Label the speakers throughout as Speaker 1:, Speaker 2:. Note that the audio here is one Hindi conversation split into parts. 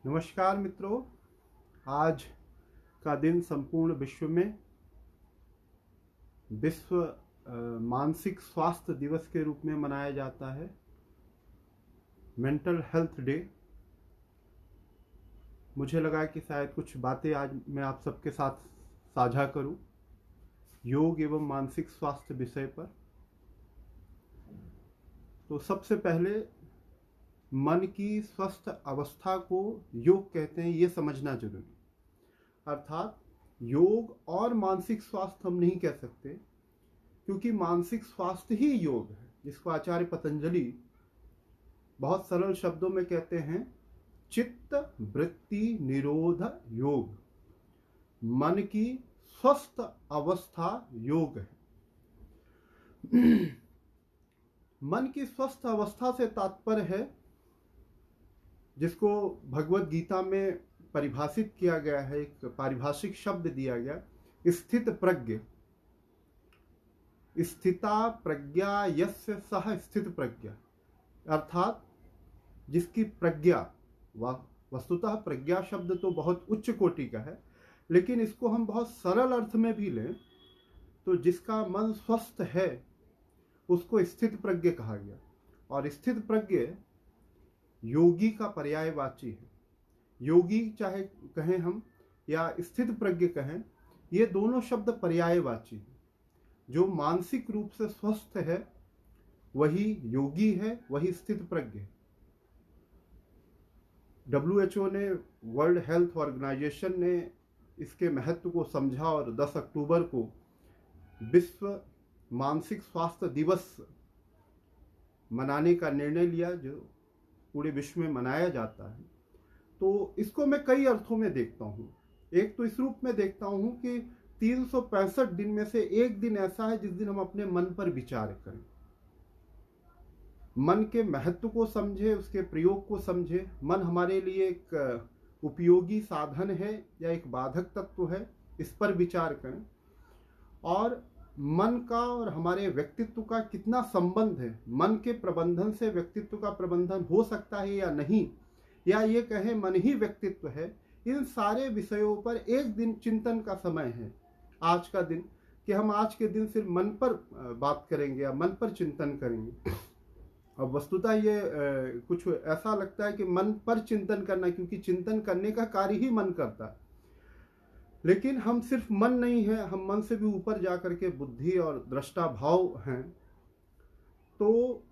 Speaker 1: नमस्कार मित्रों, आज का दिन संपूर्ण विश्व में विश्व मानसिक स्वास्थ्य दिवस के रूप में मनाया जाता है, मेंटल हेल्थ डे। मुझे लगा कि शायद कुछ बातें आज मैं आप सबके साथ साझा करूं योग एवं मानसिक स्वास्थ्य विषय पर। तो सबसे पहले मन की स्वस्थ अवस्था को योग कहते हैं, ये समझना जरूरी। अर्थात योग और मानसिक स्वास्थ्य हम नहीं कह सकते, क्योंकि मानसिक स्वास्थ्य ही योग है, जिसको आचार्य पतंजलि बहुत सरल शब्दों में कहते हैं चित्त वृत्ति निरोध योग। मन की स्वस्थ अवस्था योग है। मन की स्वस्थ अवस्था से तात्पर्य है, जिसको भगवत गीता में परिभाषित किया गया है, एक पारिभाषिक शब्द दिया गया, स्थित प्रज्ञ। स्थिता प्रज्ञा यस्य सह स्थित प्रज्ञा, अर्थात जिसकी प्रज्ञा, वस्तुतः प्रज्ञा शब्द तो बहुत उच्च कोटि का है, लेकिन इसको हम बहुत सरल अर्थ में भी लें तो जिसका मन स्वस्थ है उसको स्थित प्रज्ञ कहा गया। और स्थित प्रज्ञ योगी का पर्यायवाची है। योगी चाहे कहें हम या स्थित प्रज्ञ कहें, ये दोनों शब्द पर्यायवाची हैं। जो मानसिक रूप से स्वस्थ है वही योगी है, वही स्थित प्रज्ञ है। WHO ने, वर्ल्ड हेल्थ ऑर्गेनाइजेशन ने इसके महत्व को समझा और 10 अक्टूबर को विश्व मानसिक स्वास्थ्य दिवस मनाने का निर्णय लिया, जो पूरे विश्व में मनाया जाता है। तो इसको मैं कई अर्थों में देखता हूँ। एक तो इस रूप में देखता हूँ कि 365 दिन में से एक दिन ऐसा है जिस दिन हम अपने मन पर विचार करें, मन के महत्व को समझे, उसके प्रयोग को समझे। मन हमारे लिए एक उपयोगी साधन है या एक बाधक तत्व है, इस पर विचार करें। और मन का और हमारे व्यक्तित्व का कितना संबंध है, मन के प्रबंधन से व्यक्तित्व का प्रबंधन हो सकता है या नहीं, या ये कहें मन ही व्यक्तित्व है। इन सारे विषयों पर एक दिन चिंतन का समय है आज का दिन, कि हम आज के दिन सिर्फ मन पर बात करेंगे या मन पर चिंतन करेंगे। अब वस्तुतः ये कुछ ऐसा लगता है कि मन पर चिंतन करना, क्योंकि चिंतन करने का कार्य ही मन करता है। लेकिन हम सिर्फ मन नहीं है, हम मन से भी ऊपर जाकर के बुद्धि और दृष्टा भाव हैं। तो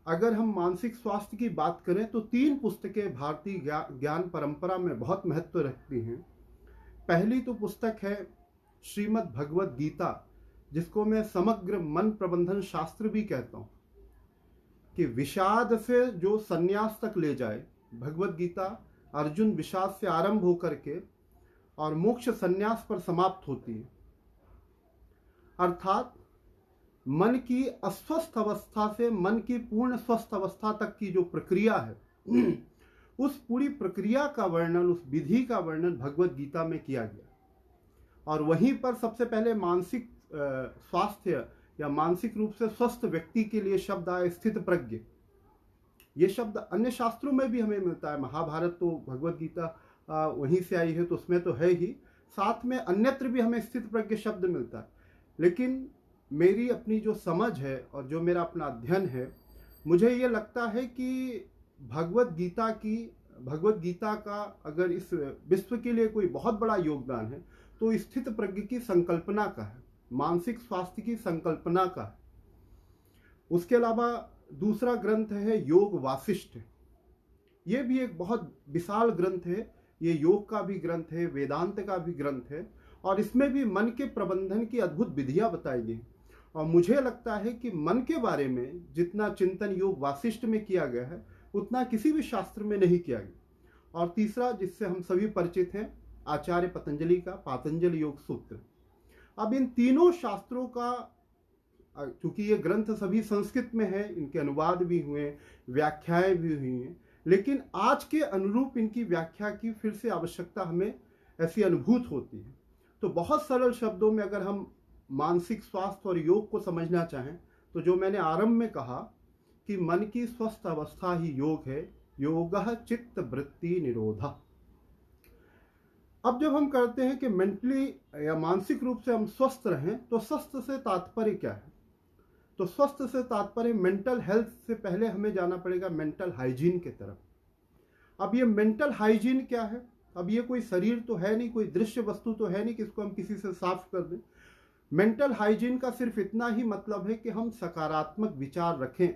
Speaker 1: अगर हम मानसिक स्वास्थ्य की बात करें तो 3 पुस्तकें भारतीय ज्ञान परंपरा में बहुत महत्व रखती हैं। पहली तो पुस्तक है श्रीमद् भगवत गीता, जिसको मैं समग्र मन प्रबंधन शास्त्र भी कहता हूँ, कि विषाद से जो संन्यास तक ले जाए। भगवत गीता अर्जुन विषाद से आरंभ होकर के और मोक्ष संन्यास पर समाप्त होती है। अर्थात मन की अस्वस्थ अवस्था से मन की पूर्ण स्वस्थ अवस्था तक की जो प्रक्रिया है, उस पूरी प्रक्रिया का वर्णन, उस विधि का वर्णन भगवत गीता में किया गया। और वहीं पर सबसे पहले मानसिक स्वास्थ्य या मानसिक रूप से स्वस्थ व्यक्ति के लिए शब्द आया स्थित प्रज्ञ। ये शब्द अन्य शास्त्रों में भी हमें मिलता है। महाभारत तो भगवत गीता वहीं से आई है, तो उसमें तो है ही, साथ में अन्यत्र भी हमें स्थित प्रज्ञ शब्द मिलता है। लेकिन मेरी अपनी जो समझ है और जो मेरा अपना अध्ययन है, मुझे ये लगता है कि भगवत गीता का अगर इस विश्व के लिए कोई बहुत बड़ा योगदान है तो स्थित प्रज्ञ की संकल्पना का है, मानसिक स्वास्थ्य की संकल्पना का है। उसके अलावा दूसरा ग्रंथ है योग वासिष्ठ। ये भी एक बहुत विशाल ग्रंथ है। ये योग का भी ग्रंथ है, वेदांत का भी ग्रंथ है, और इसमें भी मन के प्रबंधन की अद्भुत विधियां बताई गई। और मुझे लगता है कि मन के बारे में जितना चिंतन योग वासिष्ठ में किया गया है, उतना किसी भी शास्त्र में नहीं किया गया। और तीसरा, जिससे हम सभी परिचित हैं, आचार्य पतंजलि का पातंजल योग सूत्र। अब इन तीनों शास्त्रों का, क्योंकि ये ग्रंथ सभी संस्कृत में है, इनके अनुवाद भी हुए, व्याख्याएं भी हुई हैं, लेकिन आज के अनुरूप इनकी व्याख्या की फिर से आवश्यकता हमें ऐसी अनुभूत होती है। तो बहुत सरल शब्दों में अगर हम मानसिक स्वास्थ्य और योग को समझना चाहें, तो जो मैंने आरंभ में कहा कि मन की स्वस्थ अवस्था ही योग है, योगः चित्त वृत्ति निरोधः। अब जब हम कहते हैं कि मेंटली या मानसिक रूप से हम स्वस्थ रहें, तो स्वस्थ से तात्पर्य क्या है? तो स्वस्थ से तात्पर्य मेंटल हेल्थ से पहले हमें जाना पड़ेगा मेंटल हाइजीन की तरफ। अब ये मेंटल हाइजीन क्या है? अब ये कोई शरीर तो है नहीं, कोई दृश्य वस्तु तो है नहीं कि इसको हम किसी से साफ कर दें। मेंटल हाइजीन का सिर्फ इतना ही मतलब है कि हम सकारात्मक विचार रखें,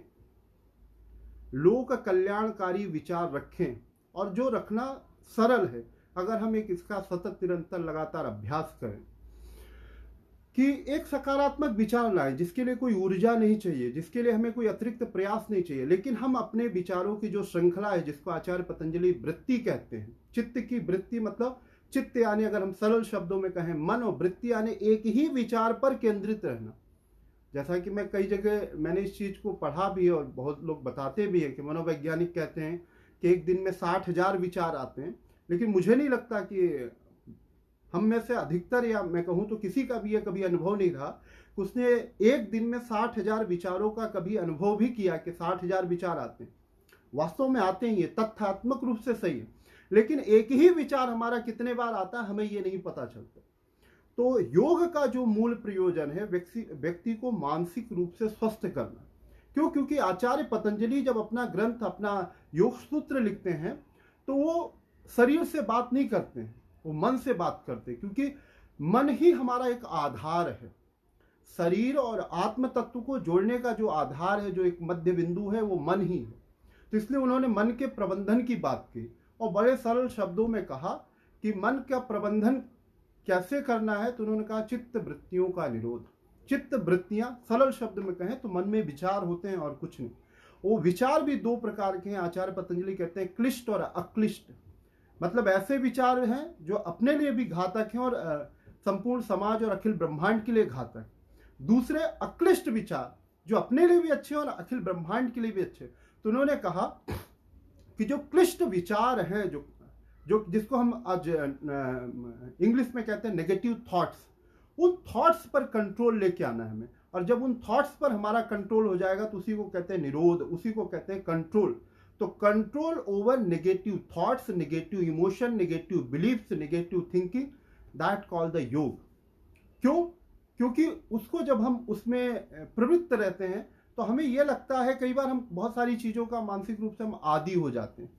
Speaker 1: लोक कल्याणकारी विचार रखें, और जो रखना सरल है, अगर हम एक इसका सतत निरंतर लगातार अभ्यास करें कि एक सकारात्मक विचार लाएं, जिसके लिए कोई ऊर्जा नहीं चाहिए, जिसके लिए हमें कोई अतिरिक्त प्रयास नहीं चाहिए, लेकिन हम अपने विचारों की जो श्रृंखला है, जिसको आचार्य पतंजलि वृत्ति कहते हैं, चित्त की वृत्ति मतलब चित्त यानी अगर हम सरल शब्दों में कहें मन, और वृत्ति यानी एक ही विचार पर केंद्रित रहना। जैसा कि मैं कई जगह मैंने इस चीज को पढ़ा भी है और बहुत लोग बताते भी हैं कि मनोवैज्ञानिक कहते हैं कि एक दिन में 60,000 विचार आते हैं, लेकिन मुझे नहीं लगता कि हम में से अधिकतर, या मैं कहूं तो किसी का भी ये कभी अनुभव नहीं रहा कि उसने एक दिन में 60,000 विचारों का कभी अनुभव भी किया कि 60,000 विचार आते हैं। वास्तव में आते ही, तथ्यात्मक रूप से सही है, लेकिन एक ही विचार हमारा कितने बार आता है हमें ये नहीं पता चलता। तो योग का जो मूल प्रयोजन है व्यक्ति को मानसिक रूप से स्वस्थ करना। क्यों? क्योंकि आचार्य पतंजलि जब अपना ग्रंथ, अपना योग सूत्र लिखते हैं, तो वो शरीर से बात नहीं करते हैं, वो मन से बात करते हैं, क्योंकि मन ही हमारा एक आधार है। शरीर और आत्म तत्व को जोड़ने का जो आधार है, जो एक मध्य बिंदु है, वो मन ही है। तो इसलिए उन्होंने मन के प्रबंधन की बात की और बड़े सरल शब्दों में कहा कि मन का प्रबंधन कैसे करना है। तो उन्होंने कहा चित्त वृत्तियों का निरोध। चित्त वृत्तियां, सरल शब्द में कहें तो मन में विचार होते हैं और कुछ नहीं। वो विचार भी दो प्रकार के हैं। आचार्य पतंजलि कहते हैं क्लिष्ट और अक्लिष्ट। मतलब ऐसे विचार हैं जो अपने लिए भी घातक हैं और संपूर्ण समाज और अखिल ब्रह्मांड के लिए घातक। दूसरे अक्लिष्ट विचार जो अपने लिए भी अच्छे और अखिल ब्रह्मांड के लिए भी अच्छे। तो उन्होंने कहा कि जो क्लिष्ट विचार हैं, जो जिसको हम आज इंग्लिश में कहते हैं नेगेटिव थॉट्स, उन थॉट्स पर कंट्रोल लेके आना है हमें। और जब उन थॉट्स पर हमारा कंट्रोल हो जाएगा तो उसी को कहते हैं निरोध, उसी को कहते हैं कंट्रोल। तो control over negative thoughts, negative emotion, negative beliefs, negative thinking, that call the योग। क्यों? क्योंकि उसको जब हम उसमें प्रवृत्त रहते हैं तो हमें यह लगता है, कई बार हम बहुत सारी चीजों का मानसिक रूप से हम आदी हो जाते हैं।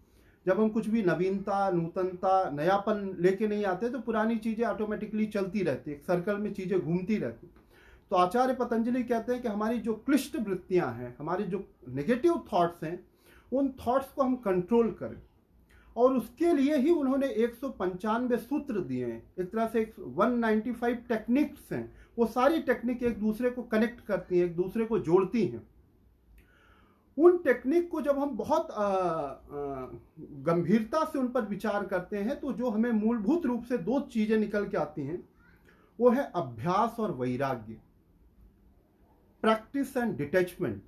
Speaker 1: जब हम कुछ भी नवीनता, नूतनता, नयापन लेके नहीं आते तो पुरानी चीजें ऑटोमेटिकली चलती रहती है, एक सर्कल में चीजें घूमती रहती। तो आचार्य पतंजलि कहते हैं कि हमारी जो क्लिष्ट वृत्तियां हैं, हमारी जो नेगेटिव थॉट्स हैं, उन थॉट्स को हम कंट्रोल करें। और उसके लिए ही उन्होंने 195 सूत्र दिए हैं। एक तरह से 195 टेक्निक्स हैं। वो सारी टेक्निक एक दूसरे को कनेक्ट करती हैं, एक दूसरे को जोड़ती हैं। उन टेक्निक को जब हम बहुत गंभीरता से उन पर विचार करते हैं तो जो हमें मूलभूत रूप से दो चीजें निकल के आती हैं, वो है अभ्यास और वैराग्य, प्रैक्टिस एंड डिटैचमेंट।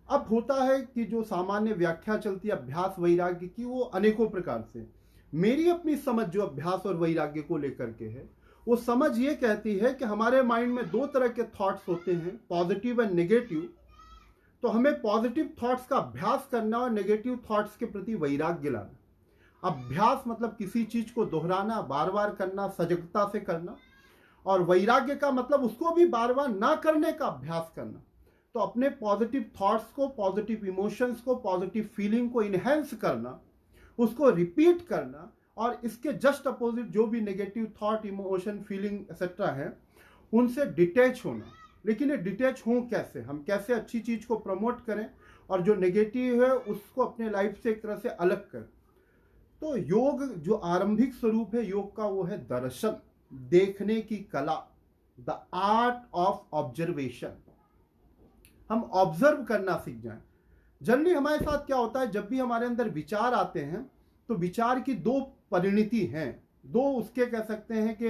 Speaker 1: अब होता है कि जो सामान्य व्याख्या चलती है अभ्यास वैराग्य की, वो अनेकों प्रकार से। मेरी अपनी समझ जो अभ्यास और वैराग्य को लेकर के है, वो समझ ये कहती है कि हमारे माइंड में दो तरह के थॉट्स होते हैं, पॉजिटिव एंड नेगेटिव। तो हमें पॉजिटिव थॉट्स का अभ्यास करना और नेगेटिव थॉट्स के प्रति वैराग्य लाना। अभ्यास मतलब किसी चीज को दोहराना, बार बार करना, सजगता से करना। और वैराग्य का मतलब उसको भी बार बार ना करने का अभ्यास करना। तो अपने पॉजिटिव थॉट्स को, पॉजिटिव इमोशंस को, पॉजिटिव फीलिंग को इनहेंस करना, उसको रिपीट करना, और इसके जस्ट अपोजिट जो भी negative thought, emotion, feeling etcetera है, उनसे डिटैच होना। लेकिन ये डिटैच हों कैसे? हम कैसे अच्छी चीज को प्रमोट करें और जो नेगेटिव है उसको अपने लाइफ से एक तरह से अलग करें? तो योग जो आरंभिक स्वरूप है योग का, वो है दर्शन, देखने की कला, द आर्ट ऑफ ऑब्जर्वेशन। हम ऑब्जर्व करना सीख जाएं। जनरली हमारे साथ क्या होता है, जब भी हमारे अंदर विचार आते हैं तो विचार की दो परिणति हैं, दो उसके कह सकते हैं कि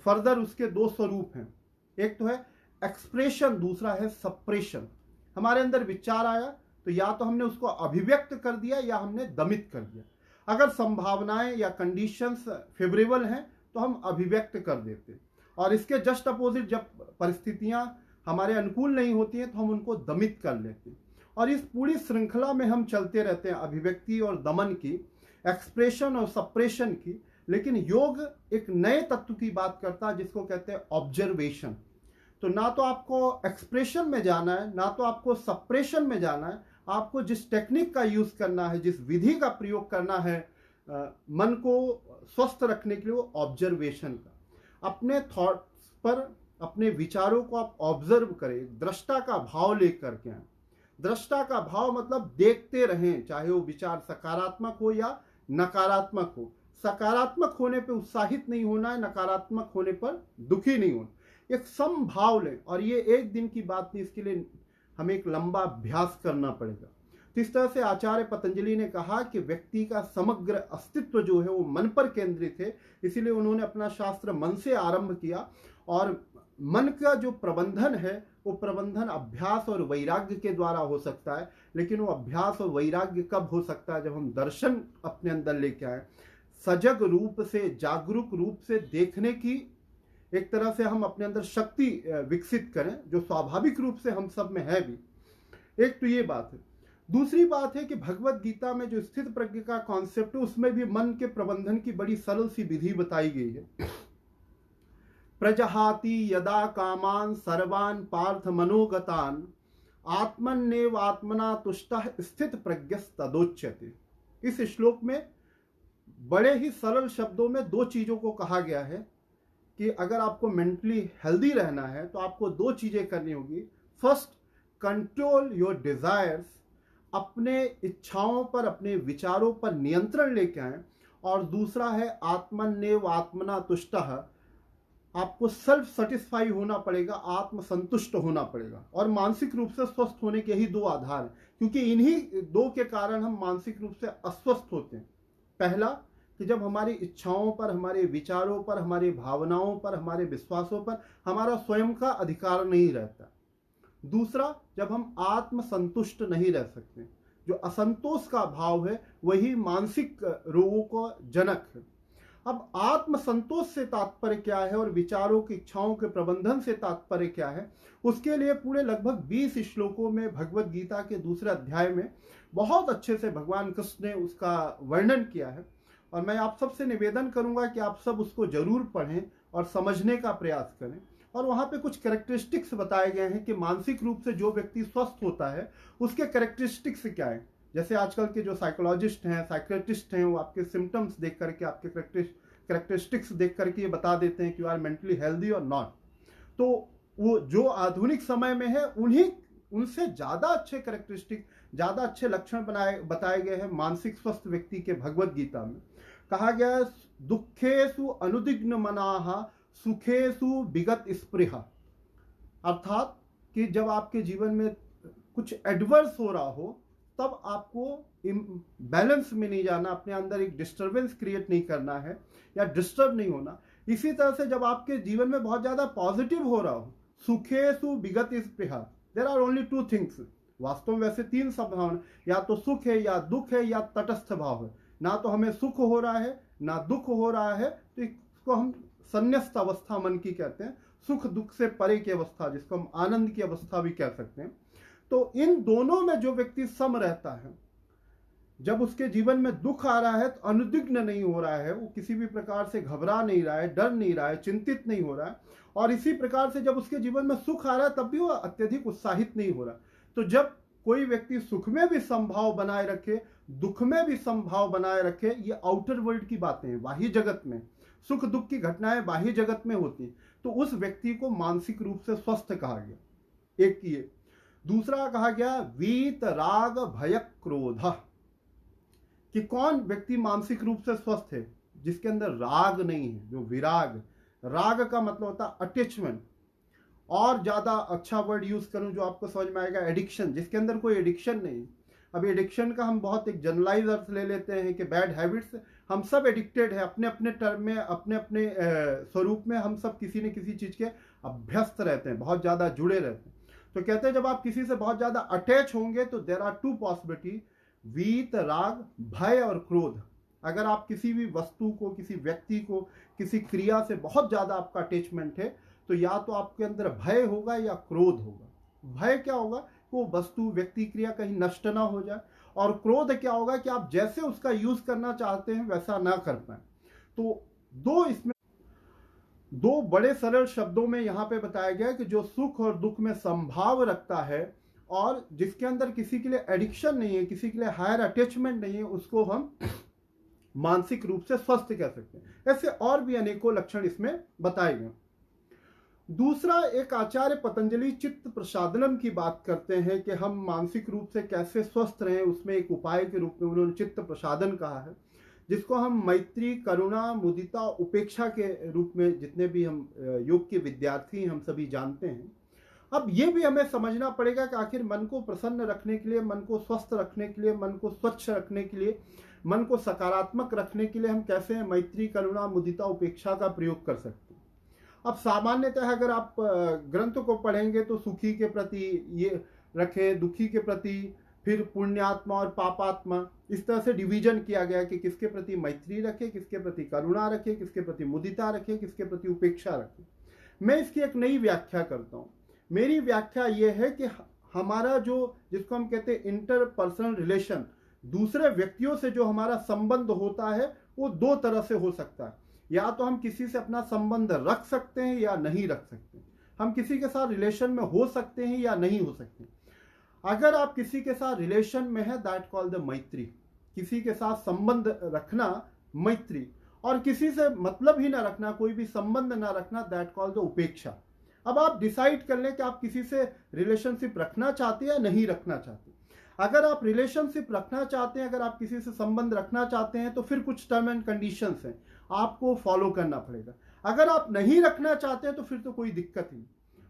Speaker 1: फर्दर उसके दो स्वरूप हैं। एक तो है एक्सप्रेशन, दूसरा है सप्रेशन। हमारे अंदर विचार आया तो या तो हमने उसको अभिव्यक्त कर दिया या हमने दमित कर दिया। अगर संभावनाएं या कंडीशंस फेवरेबल हैं तो हम अभिव्यक्त कर देते, और इसके जस्ट अपोजिट जब परिस्थितियां हमारे अनुकूल नहीं होती हैं तो हम उनको दमित कर लेते हैं। और इस पूरी श्रृंखला में हम चलते रहते हैं, अभिव्यक्ति और दमन की, एक्सप्रेशन और सप्रेशन की। लेकिन योग एक नए तत्व की बात करता है जिसको कहते हैं ऑब्जर्वेशन। तो ना तो आपको एक्सप्रेशन में जाना है, ना तो आपको सप्रेशन में जाना है। आपको जिस टेक्निक का यूज करना है, जिस विधि का प्रयोग करना है मन को स्वस्थ रखने के लिए, वो ऑब्जर्वेशन का। अपने थॉट्स पर, अपने विचारों को आप ऑब्जर्व करें, दृष्टा का भाव लेकर के आए। दृष्टा का भाव मतलब देखते रहें, चाहे वो विचार सकारात्मक हो या नकारात्मक हो। सकारात्मक होने पे उत्साहित नहीं होना है, नकारात्मक होने पर दुखी नहीं होना। एक समभाव लें, और ये एक दिन की बात नहीं, इसके लिए हमें एक लंबा अभ्यास करना पड़ेगा। तो इस तरह से आचार्य पतंजलि ने कहा कि व्यक्ति का समग्र अस्तित्व जो है वो मन पर केंद्रित है। इसीलिए उन्होंने अपना शास्त्र मन से आरंभ किया। और मन का जो प्रबंधन है वो प्रबंधन अभ्यास और वैराग्य के द्वारा हो सकता है। लेकिन वो अभ्यास और वैराग्य कब हो सकता है? जब हम दर्शन अपने अंदर लेके आए, सजग रूप से, जागरूक रूप से देखने की एक तरह से हम अपने अंदर शक्ति विकसित करें, जो स्वाभाविक रूप से हम सब में है भी। एक तो ये बात है। दूसरी बात है कि भगवत गीता में जो स्थित प्रज्ञ का कॉन्सेप्ट है, उसमें भी मन के प्रबंधन की बड़ी सरल सी विधि बताई गई है। प्रजहाति यदा कामान सर्वान पार्थ मनोगतान आत्मन्नेव आत्मना तुष्टः स्थित प्रज्ञस्तदोच्यते। इस श्लोक में बड़े ही सरल शब्दों में दो चीजों को कहा गया है कि अगर आपको मेंटली हेल्दी रहना है तो आपको दो चीजें करनी होगी। फर्स्ट, कंट्रोल योर डिजायर्स, अपने इच्छाओं पर, अपने विचारों पर नियंत्रण लेके आए। और दूसरा है आत्मन्नेव आत्मना तुष्टः, आपको सेल्फ सेटिस्फाई होना पड़ेगा, आत्मसंतुष्ट होना पड़ेगा। और मानसिक रूप से स्वस्थ होने के ही दो आधार हैं, क्योंकि इन्हीं दो के कारण हम मानसिक रूप से अस्वस्थ होते हैं। पहला कि जब हमारी इच्छाओं पर, हमारे विचारों पर, हमारी भावनाओं पर, हमारे विश्वासों पर हमारा स्वयं का अधिकार नहीं रहता। दूसरा, जब हम आत्मसंतुष्ट नहीं रह सकते। जो असंतोष का भाव है वही मानसिक रोगों का जनक है। अब आत्मसंतोष से तात्पर्य क्या है और विचारों की, इच्छाओं के प्रबंधन से तात्पर्य क्या है, उसके लिए पूरे लगभग 20 श्लोकों में भगवत गीता के दूसरे अध्याय में बहुत अच्छे से भगवान कृष्ण ने उसका वर्णन किया है। और मैं आप सबसे निवेदन करूंगा कि आप सब उसको जरूर पढ़ें और समझने का प्रयास करें। और वहां पे कुछ कैरेक्टरिस्टिक्स बताए गए हैं कि मानसिक रूप से जो व्यक्ति स्वस्थ होता है उसके कैरेक्टरिस्टिक्स क्या है। जैसे आजकल के जो साइकोलॉजिस्ट हैं, साइकेट्रिस्ट हैं, वो आपके सिम्टम्स देख करके, आपके कैरेक्टरिस्टिक्स देख करके ये बता देते हैं कि यू आर मेंटली हेल्दी और नॉट। तो वो जो आधुनिक समय में है उनसे ज्यादा अच्छे कैरेक्टरिस्टिक, ज्यादा अच्छे लक्षण बताए गए हैं मानसिक स्वस्थ व्यक्ति के भगवत गीता में। कहा गया है दुखेषु अनुदिग्न मनाः सुखेषु विगत स्पृहा। अर्थात कि जब आपके जीवन में कुछ एडवर्स हो रहा हो तब आपको बैलेंस में नहीं जाना, अपने अंदर एक डिस्टर्बेंस क्रिएट नहीं करना है या डिस्टर्ब नहीं होना। इसी तरह से जब आपके जीवन में बहुत ज्यादा पॉजिटिव हो रहा हो, सुखेषु विगत स्पृहा, there are only two things. वास्तव में वैसे तीन संभावना, या तो सुख है, या दुख है, या तटस्थ भाव है। ना तो हमें सुख हो रहा है ना दुख हो रहा है, तो इसको हम संन्यस्त अवस्था मन की कहते हैं, सुख दुख से परे की अवस्था, जिसको हम आनंद की अवस्था भी कह सकते हैं। तो इन दोनों में जो व्यक्ति सम रहता है, जब उसके जीवन में दुख आ रहा है तो अनुद्विग्न नहीं हो रहा है, वो किसी भी प्रकार से घबरा नहीं रहा है, डर नहीं रहा है, चिंतित नहीं हो रहा है। और इसी प्रकार से जब उसके जीवन में सुख आ रहा है तब भी वो अत्यधिक उत्साहित नहीं हो रहा। तो जब कोई व्यक्ति सुख में भी संभाव बनाए रखे, दुख में भी संभाव बनाए रखे, ये आउटर वर्ल्ड की बातें हैं, बाह्य जगत में सुख दुख की घटनाएं बाह्य जगत में होती, तो उस व्यक्ति को मानसिक रूप से स्वस्थ कहा गया। एक ये। दूसरा कहा गया वीत राग भय क्रोध, कि कौन व्यक्ति मानसिक रूप से स्वस्थ है? जिसके अंदर राग नहीं है, जो विराग, राग का मतलब होता है अटैचमेंट। और ज्यादा अच्छा वर्ड यूज करूं जो आपको समझ में आएगा, एडिक्शन, जिसके अंदर कोई एडिक्शन नहीं। अभी एडिक्शन का हम बहुत एक जनरलाइज अर्थ ले लेते हैं कि बैड हैबिट्स, हम सब एडिक्टेड है अपने अपने टर्म में, अपने अपने स्वरूप में। हम सब किसी न किसी चीज के अभ्यस्त रहते हैं, बहुत ज्यादा जुड़े रहते हैं। तो कहते हैं जब आप किसी से बहुत ज्यादा अटैच होंगे तो देयर आर टू पॉसिबिलिटी, वीत राग भय और क्रोध। अगर आप किसी भी वस्तु को, किसी व्यक्ति को, किसी क्रिया से बहुत ज्यादा आपका अटैचमेंट है तो या तो आपके अंदर भय होगा या क्रोध होगा। भय क्या होगा को वस्तु व्यक्ति क्रिया कहीं नष्ट ना हो जाए। और क्रोध क्या होगा कि आप जैसे उसका यूज करना चाहते हैं वैसा ना कर पाए। तो इसमें दो बड़े सरल शब्दों में यहां पे बताया गया कि जो सुख और दुख में संभाव रखता है और जिसके अंदर किसी के लिए एडिक्शन नहीं है, किसी के लिए हायर अटैचमेंट नहीं है, उसको हम मानसिक रूप से स्वस्थ कह सकते हैं। ऐसे और भी अनेकों लक्षण इसमें बताए गए। दूसरा, एक आचार्य पतंजलि चित्त प्रसादनम की बात करते हैं कि हम मानसिक रूप से कैसे स्वस्थ रहें। उसमें एक उपाय के रूप में उन्होंने चित्त प्रसादन कहा है, जिसको हम मैत्री, करुणा, मुदिता, उपेक्षा के रूप में जितने भी हम योग के विद्यार्थी हम सभी जानते हैं। अब ये भी हमें समझना पड़ेगा कि आखिर मन को प्रसन्न रखने के लिए, मन को स्वस्थ रखने के लिए, मन को स्वच्छ रखने के लिए, मन को सकारात्मक रखने के लिए हम कैसे मैत्री, करुणा, मुदिता, उपेक्षा का प्रयोग कर सकते हैं। अब सामान्यतः अगर आप ग्रंथ को पढ़ेंगे तो सुखी के प्रति ये रखें, दुखी के प्रति, फिर पुण्यात्मा और पापात्मा, इस तरह से डिवीजन किया गया कि किसके प्रति मैत्री रखे, किसके प्रति करुणा रखे, किसके प्रति मुदिता रखे, किसके प्रति उपेक्षा रखे। मैं इसकी एक नई व्याख्या करता हूँ। मेरी व्याख्या यह है कि हमारा जो, जिसको हम कहते हैं इंटरपर्सनल रिलेशन, दूसरे व्यक्तियों से जो हमारा संबंध होता है वो दो तरह से हो सकता है। या तो हम किसी से अपना संबंध रख सकते हैं या नहीं रख सकते। हम किसी के साथ रिलेशन में हो सकते हैं या नहीं हो सकते। अगर आप किसी के साथ रिलेशन में है, दैट कॉल द मैत्री। किसी के साथ संबंध रखना मैत्री, और किसी से मतलब ही ना रखना, कोई भी संबंध ना रखना, दैट कॉल द उपेक्षा। अब आप डिसाइड कर लें कि आप किसी से रिलेशनशिप रखना चाहते हैं या नहीं रखना चाहते। अगर आप रिलेशनशिप रखना चाहते हैं, अगर आप किसी से संबंध रखना चाहते हैं, तो फिर कुछ टर्म एंड कंडीशंस हैं, आपको फॉलो करना पड़ेगा। अगर आप नहीं रखना चाहते हैं तो फिर तो कोई दिक्कत ही नहीं।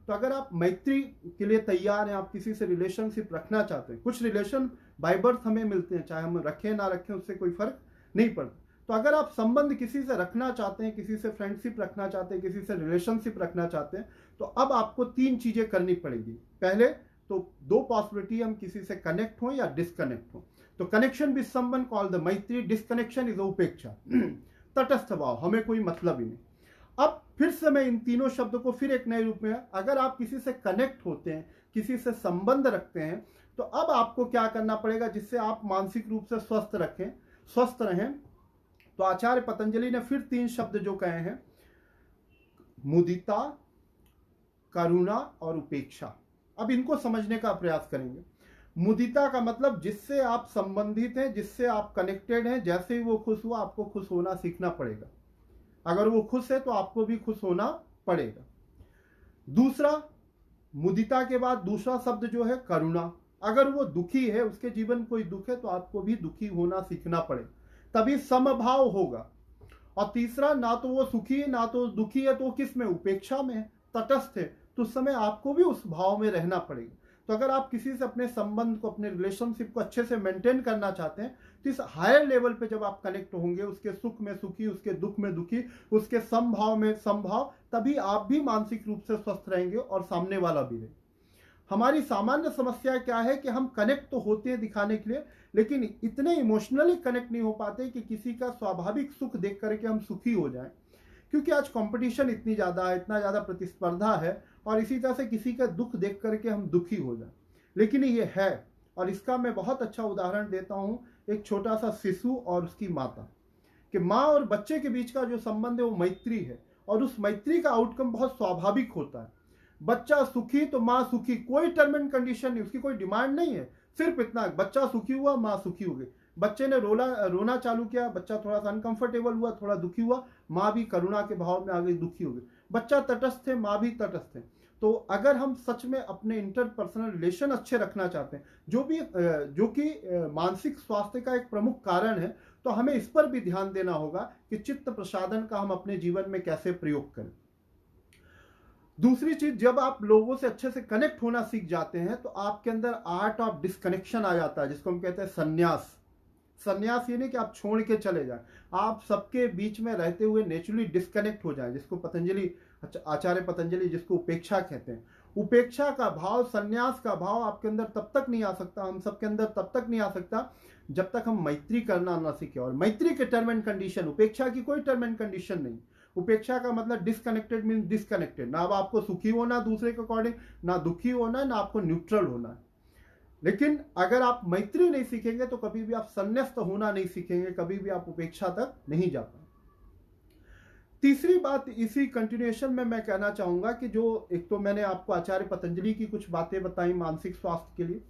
Speaker 1: तो अगर आप मैत्री के लिए तैयार हैं, आप किसी से रिलेशनशिप रखना चाहते हैं, कुछ रिलेशन बाय बर्थ हमें मिलते हैं, चाहे हम रखें ना रखें उससे कोई फर्क नहीं पड़ता। तो अगर आप संबंध किसी से रखना चाहते हैं, किसी से फ्रेंडशिप रखना चाहते हैं, किसी से रिलेशनशिप रखना चाहते हैं, तो अब आपको तीन चीजें करनी पड़ेगी। पहले तो दो पॉसिबिलिटी, हम किसी से कनेक्ट हो या डिस्कनेक्ट हो। तो connection with someone called the मैत्री, डिस्कनेक्शन इज उपेक्षा, तटस्थ भाव, हमें कोई मतलब ही नहीं। अब फिर से मैं इन तीनों शब्दों को फिर एक नए रूप में, अगर आप किसी से कनेक्ट होते हैं, किसी से संबंध रखते हैं, तो अब आपको क्या करना पड़ेगा जिससे आप मानसिक रूप से स्वस्थ रहें। तो आचार्य पतंजलि ने फिर तीन शब्द जो कहे हैं, मुदिता, करुणा और उपेक्षा। अब इनको समझने का प्रयास करेंगे। मुदिता का मतलब जिससे आप संबंधित हैं, जिससे आप कनेक्टेड हैं, जैसे ही वो खुश हुआ आपको खुश होना सीखना पड़ेगा। अगर वो खुश है तो आपको भी खुश होना पड़ेगा। दूसरा, मुदिता के बाद दूसरा शब्द जो है करुणा। अगर वो दुखी है, उसके जीवन में कोई दुख है, तो आपको भी दुखी होना सीखना पड़ेगा, तभी समभाव होगा। और तीसरा, ना तो वो सुखी है ना तो दुखी है, तो किस में, उपेक्षा में है, तटस्थ है, तो उस समय आपको भी उस भाव में रहना पड़ेगा। तो अगर आप किसी से अपने संबंध को, अपने रिलेशनशिप को अच्छे से मेंटेन करना चाहते हैं, तो इस हायर लेवल पे जब आप कनेक्ट होंगे, उसके सुख में सुखी, उसके दुख में दुखी, उसके समभाव में समभाव, तभी आप भी मानसिक रूप से स्वस्थ रहेंगे और सामने वाला भी रहे। हमारी सामान्य समस्या क्या है कि हम कनेक्ट तो होते हैं दिखाने के लिए, लेकिन इतने इमोशनली कनेक्ट नहीं हो पाते कि किसी का स्वाभाविक सुख देख करके हम सुखी हो जाएं। क्योंकि आज कंपटीशन इतनी ज़्यादा है, इतना ज़्यादा प्रतिस्पर्धा है, और इसी तरह से किसी का दुख देख करके हम दुखी हो जाएं। लेकिन ये है, और इसका मैं बहुत अच्छा उदाहरण देता हूँ, एक छोटा सा शिशु और उसकी माता, कि माँ और बच्चे के बीच का जो संबंध है वो मैत्री है, और उस मैत्री का आउटकम बहुत स्वाभाविक होता है। बच्चा सुखी तो माँ सुखी, कोई टर्म एंड कंडीशन नहीं, उसकी कोई डिमांड नहीं है, सिर्फ इतना, बच्चा सुखी हुआ, माँ सुखी हो गई। बच्चे ने रोना चालू किया, बच्चा थोड़ा सा अनकंफर्टेबल हुआ, थोड़ा दुखी हुआ, माँ भी करुणा के भाव में आ गई, दुखी हो गई। बच्चा तटस्थ है, माँ भी तटस्थ है। तो अगर हम सच में अपने इंटरपर्सनल रिलेशन अच्छे रखना चाहते हैं, जो कि मानसिक स्वास्थ्य का एक प्रमुख कारण है, तो हमें इस पर भी ध्यान देना होगा कि चित्त प्रसादन का हम अपने जीवन में कैसे प्रयोग करें। दूसरी चीज, जब आप लोगों से अच्छे से कनेक्ट होना सीख जाते हैं, तो आपके अंदर आर्ट ऑफ डिस्कनेक्शन आ जाता है, जिसको हम कहते हैं संन्यास। संन्यास ये नहीं कि आप छोड़ के चले जाएं, आप सबके बीच में रहते हुए नेचुरली डिस्कनेक्ट हो जाएं, जिसको आचार्य पतंजलि जिसको उपेक्षा कहते हैं। उपेक्षा का भाव, संन्यास का भाव आपके अंदर तब तक नहीं आ सकता, हम सबके अंदर तब तक नहीं आ सकता जब तक हम मैत्री करना ना सीखे। और मैत्री के टर्म एंड कंडीशन, उपेक्षा की कोई टर्म एंड कंडीशन नहीं। उपेक्षा का मतलब डिस्कनेक्टेड मीन डिस्कनेक्टेड, ना अब आपको सुखी होना दूसरे के अकॉर्डिंग, ना दुखी होना है, ना आपको न्यूट्रल होना है। लेकिन अगर आप मैत्री नहीं सीखेंगे तो कभी भी आप संन्यस्त होना नहीं सीखेंगे, कभी भी आप उपेक्षा तक नहीं जा पाएंगे। तीसरी बात इसी कंटिन्यूएशन में मैं कहना चाहूंगा कि जो एक तो मैंने आपको आचार्य पतंजलि की कुछ बातें बताई मानसिक स्वास्थ्य के लिए,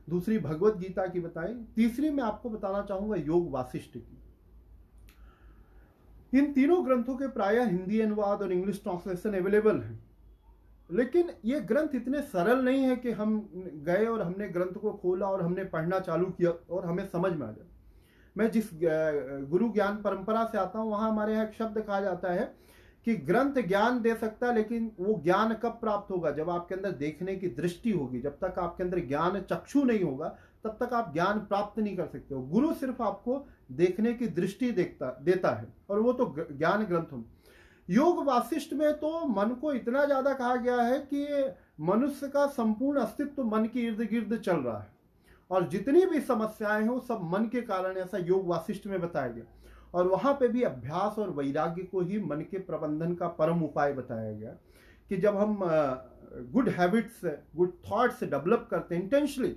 Speaker 1: दूसरी भगवत गीता की बताई, तीसरी मैं आपको बताना चाहूंगा योग वासिष्ठ की। इन तीनों ग्रंथों के प्रायः हिंदी अनुवाद और इंग्लिश ट्रांसलेशन अवेलेबल है, लेकिन ये ग्रंथ इतने सरल नहीं है कि हम गए और हमने ग्रंथ को खोला और हमने पढ़ना चालू किया और हमें समझ में आ जाए। मैं जिस गुरु ज्ञान परंपरा से आता हूँ वहां हमारे यहाँ एक शब्द कहा जाता है कि ग्रंथ ज्ञान दे सकता है, लेकिन वो ज्ञान कब प्राप्त होगा? जब आपके अंदर देखने की दृष्टि होगी। जब तक आपके अंदर ज्ञान चक्षु नहीं होगा तब तक आप ज्ञान प्राप्त नहीं कर सकते हो। गुरु सिर्फ आपको देखने की दृष्टि देता है, और वो तो ज्ञान ग्रंथों में। योग वासिष्ठ में तो मन को इतना ज्यादा कहा गया है कि मनुष्य का संपूर्ण अस्तित्व मन के इर्द गिर्द चल रहा है, और जितनी भी समस्याएं हैं वो सब मन के कारण, ऐसा योग वासिष्ठ में बताया गया। और वहां पे भी अभ्यास और वैराग्य को ही मन के प्रबंधन का परम उपाय बताया गया कि जब हम good habits, good thoughts develop करते हैं इंटेंशनली,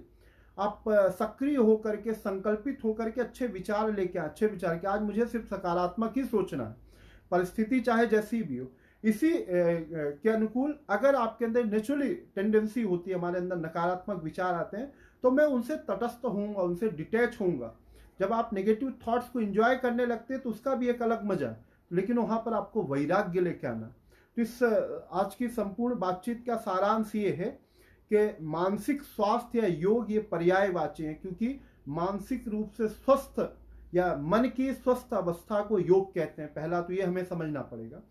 Speaker 1: आप सक्रिय होकर के, संकल्पित होकर के अच्छे विचार लेके, अच्छे विचार के आज मुझे सिर्फ सकारात्मक ही सोचना है, परिस्थिति चाहे जैसी भी हो, इसी के अनुकूल अगर आपके अंदर नेचुरली टेंडेंसी होती है, हमारे अंदर नकारात्मक विचार आते हैं, तो मैं उनसे तटस्थ होऊंगा, उनसे डिटैच होऊंगा। जब आप नेगेटिव थॉट्स को एंजॉय करने लगते हैं तो उसका भी एक अलग मजा है, लेकिन वहां पर आपको वैराग्य लेके आना। तो इस आज की संपूर्ण बातचीत का सारांश ये है कि मानसिक स्वास्थ्य या योग ये पर्यायवाची है, क्योंकि मानसिक रूप से स्वस्थ या मन की स्वस्थ अवस्था को योग कहते हैं। पहला तो ये हमें समझना पड़ेगा।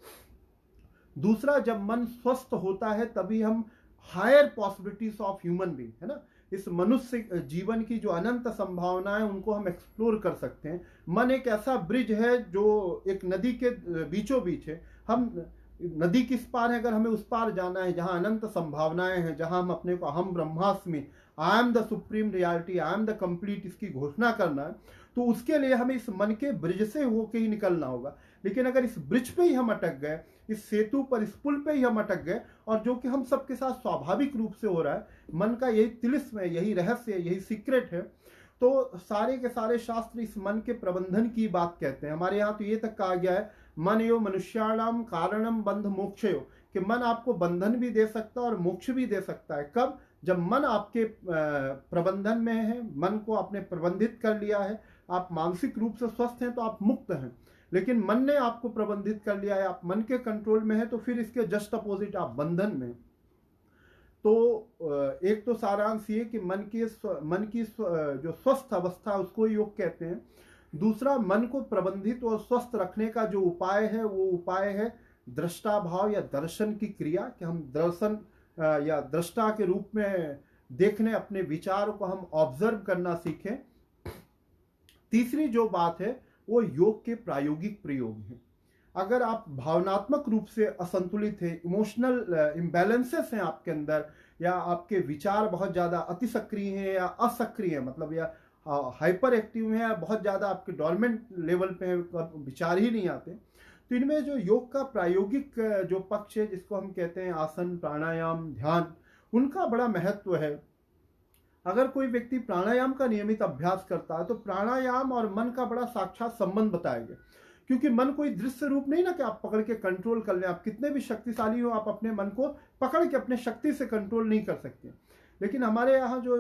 Speaker 1: दूसरा, जब मन स्वस्थ होता है तभी हम higher possibilities of human being, है ना, इस मनुष्य जीवन की जो अनंत संभावनाएं उनको हम एक्सप्लोर कर सकते हैं। मन एक ऐसा ब्रिज है जो एक नदी के बीचों बीच है। हम नदी किस पार है, अगर हमें उस पार जाना है जहां अनंत संभावनाएं हैं, जहां हम अपने को अहम ब्रह्मास्मि, I am the supreme reality, I am the complete, इसकी घोषणा करना है, तो उसके लिए हमें इस मन के ब्रिज से होकर ही निकलना होगा। लेकिन अगर इस ब्रिज पे ही हम अटक गए, इस सेतु पर, इस पुल पे ही हम अटक गए, और जो कि हम सबके साथ स्वाभाविक रूप से हो रहा है, मन का यही तिलिस्म है, यही रहस्य है, यही सीक्रेट है, तो सारे के सारे शास्त्र इस मन के प्रबंधन की बात कहते हैं। हमारे यहाँ तो ये तक कहा गया है, मन यो मनुष्याणाम कारणम बंध मोक्षयो, कि मन आपको बंधन भी दे सकता है और मोक्ष भी दे सकता है। कब? जब मन आपके प्रबंधन में है, मन को आपने प्रबंधित कर लिया है, आप मानसिक रूप से स्वस्थ हैं तो आप मुक्त हैं। लेकिन मन ने आपको प्रबंधित कर लिया है, आप मन के कंट्रोल में है, तो फिर इसके जस्ट अपोजिट आप बंधन में। तो एक तो सारांश ये कि मन की जो स्वस्थ अवस्था उसको योग कहते हैं। दूसरा, मन को प्रबंधित और स्वस्थ रखने का जो उपाय है वो उपाय है दृष्टा भाव या दर्शन की क्रिया, कि हम दर्शन या दृष्टा के रूप में देखने, अपने विचार को हम ऑब्जर्व करना सीखें। तीसरी जो बात है वो योग के प्रायोगिक प्रयोग हैं। अगर आप भावनात्मक रूप से असंतुलित हैं, इमोशनल इम्बैलेंसेस हैं आपके अंदर, या आपके विचार बहुत ज्यादा अति सक्रिय हैं या असक्रिय हैं, मतलब या हाइपर एक्टिव हैं या बहुत ज्यादा आपके डोर्मेंट लेवल पे हैं, विचार ही नहीं आते, तो इनमें जो योग का प्रायोगिक जो पक्ष है, जिसको हम कहते हैं आसन, प्राणायाम, ध्यान, उनका बड़ा महत्व है। अगर कोई व्यक्ति प्राणायाम का नियमित अभ्यास करता है तो प्राणायाम और मन का बड़ा साक्षात संबंध बताया गया, क्योंकि मन कोई दृश्य रूप नहीं ना कि आप पकड़ के कंट्रोल कर लें। आप कितने भी शक्तिशाली हो, आप अपने मन को पकड़ के अपने शक्ति से कंट्रोल नहीं कर सकते। लेकिन हमारे यहाँ जो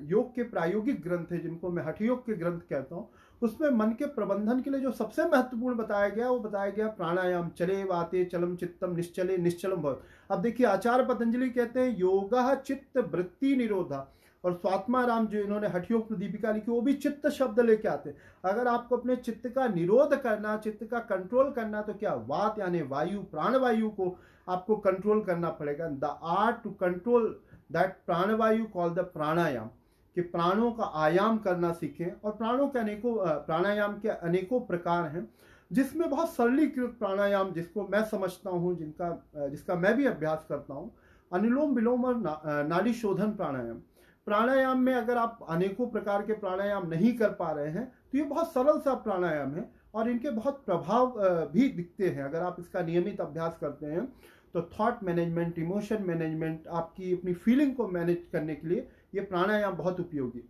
Speaker 1: योग के प्रायोगिक ग्रंथ है, जिनको मैं हठ योग के ग्रंथ कहता हूँ, उसमें मन के प्रबंधन के लिए जो सबसे महत्वपूर्ण बताया गया वो बताया गया प्राणायाम। चले वाते चलम चित्तम निश्चले निश्चलम भव। अब देखिए, आचार्य पतंजलि कहते हैं योगा चित्त वृत्ति निरोधा, और स्वात्मा राम जो इन्होंने हठयोग प्रदीपिका लिखी वो भी चित्त शब्द लेके आते हैं। अगर आपको अपने चित्त का निरोध करना, चित्त का कंट्रोल करना, तो क्या वात यानी वायु, प्राणवायु को आपको कंट्रोल करना पड़ेगा। The art to control that pranavayu call the pranayama, कि प्राणों का आयाम करना सीखें। और प्राणों के प्राणायाम के अनेकों प्रकार हैं, जिसमें बहुत सरलीकृत प्राणायाम, जिसको मैं समझता हूँ, जिसका मैं भी अभ्यास करता हूँ, अनुलोम विलोम और नाड़ी शोधन प्राणायाम। प्राणायाम में अगर आप अनेकों प्रकार के प्राणायाम नहीं कर पा रहे हैं तो ये बहुत सरल सा प्राणायाम है, और इनके बहुत प्रभाव भी दिखते हैं। अगर आप इसका नियमित अभ्यास करते हैं तो थॉट मैनेजमेंट, इमोशन मैनेजमेंट, आपकी अपनी फीलिंग को मैनेज करने के लिए ये प्राणायाम बहुत उपयोगी।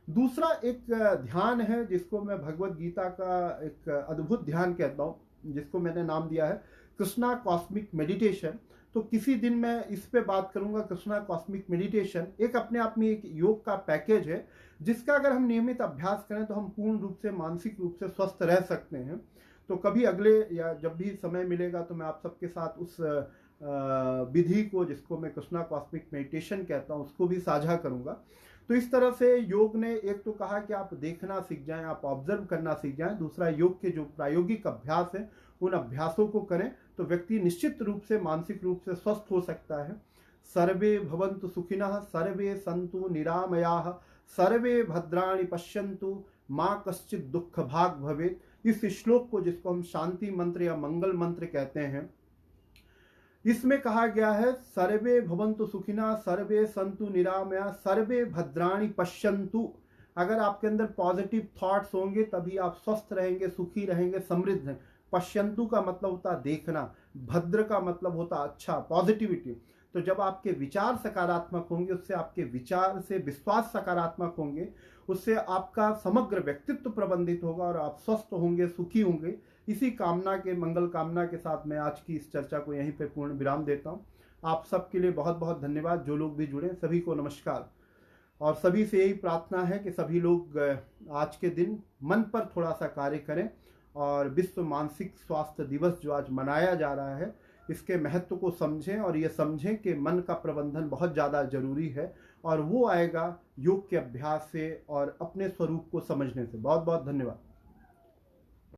Speaker 1: दूसरा एक ध्यान है जिसको मैं भगवत गीता का एक अद्भुत ध्यान कहता हूँ, जिसको मैंने नाम दिया है कृष्णा कॉस्मिक मेडिटेशन। तो किसी दिन मैं इस पे बात करूंगा। कृष्णा कॉस्मिक मेडिटेशन एक अपने आप में एक योग का पैकेज है, जिसका अगर हम नियमित अभ्यास करें तो हम पूर्ण रूप से मानसिक रूप से स्वस्थ रह सकते हैं। तो कभी अगले या जब भी समय मिलेगा तो मैं आप सबके साथ उस विधि को, जिसको मैं कृष्णा कॉस्मिक मेडिटेशन कहता हूँ, उसको भी साझा करूंगा। तो इस तरह से योग ने एक तो कहा कि आप देखना सीख जाएं, आप ऑब्जर्व करना सीख जाएं। दूसरा, योग के जो प्रायोगिक अभ्यास है उन अभ्यासों को करें तो व्यक्ति निश्चित रूप से मानसिक रूप से स्वस्थ हो सकता है। सर्वे भवन्तु सुखिनः, सर्वे सन्तु निरामयाः, सर्वे भद्राणि पश्यन्तु, माँ कश्चित् दुःख भाग् भवेत्। इस श्लोक को, जिसको हम शांति मंत्र या मंगल मंत्र कहते हैं, इसमें कहा गया है सर्वे भवन्तु सुखिनः, सर्वे सन्तु निरामयाः, सर्वे भद्राणि पश्यन्तु। अगर आपके अंदर पॉजिटिव थॉट्स होंगे तभी आप स्वस्थ रहेंगे, सुखी रहेंगे, समृद्ध हैं। पश्यन्तु का मतलब होता है देखना, भद्र का मतलब होता है अच्छा, पॉजिटिविटी। तो जब आपके विचार सकारात्मक होंगे, उससे आपके विचार से विश्वास सकारात्मक होंगे, उससे आपका समग्र व्यक्तित्व प्रबंधित होगा और आप स्वस्थ होंगे, सुखी होंगे। इसी कामना के, मंगल कामना के साथ मैं आज की इस चर्चा को यहीं पे पूर्ण विराम देता हूँ। आप सबके लिए बहुत बहुत धन्यवाद। जो लोग भी जुड़े सभी को नमस्कार। और सभी से यही प्रार्थना है कि सभी लोग आज के दिन मन पर थोड़ा सा कार्य करें और विश्व मानसिक स्वास्थ्य दिवस जो आज मनाया जा रहा है, इसके महत्व को समझें और ये समझें कि मन का प्रबंधन बहुत ज़्यादा जरूरी है और वो आएगा योग के अभ्यास से और अपने स्वरूप को समझने से। बहुत बहुत धन्यवाद।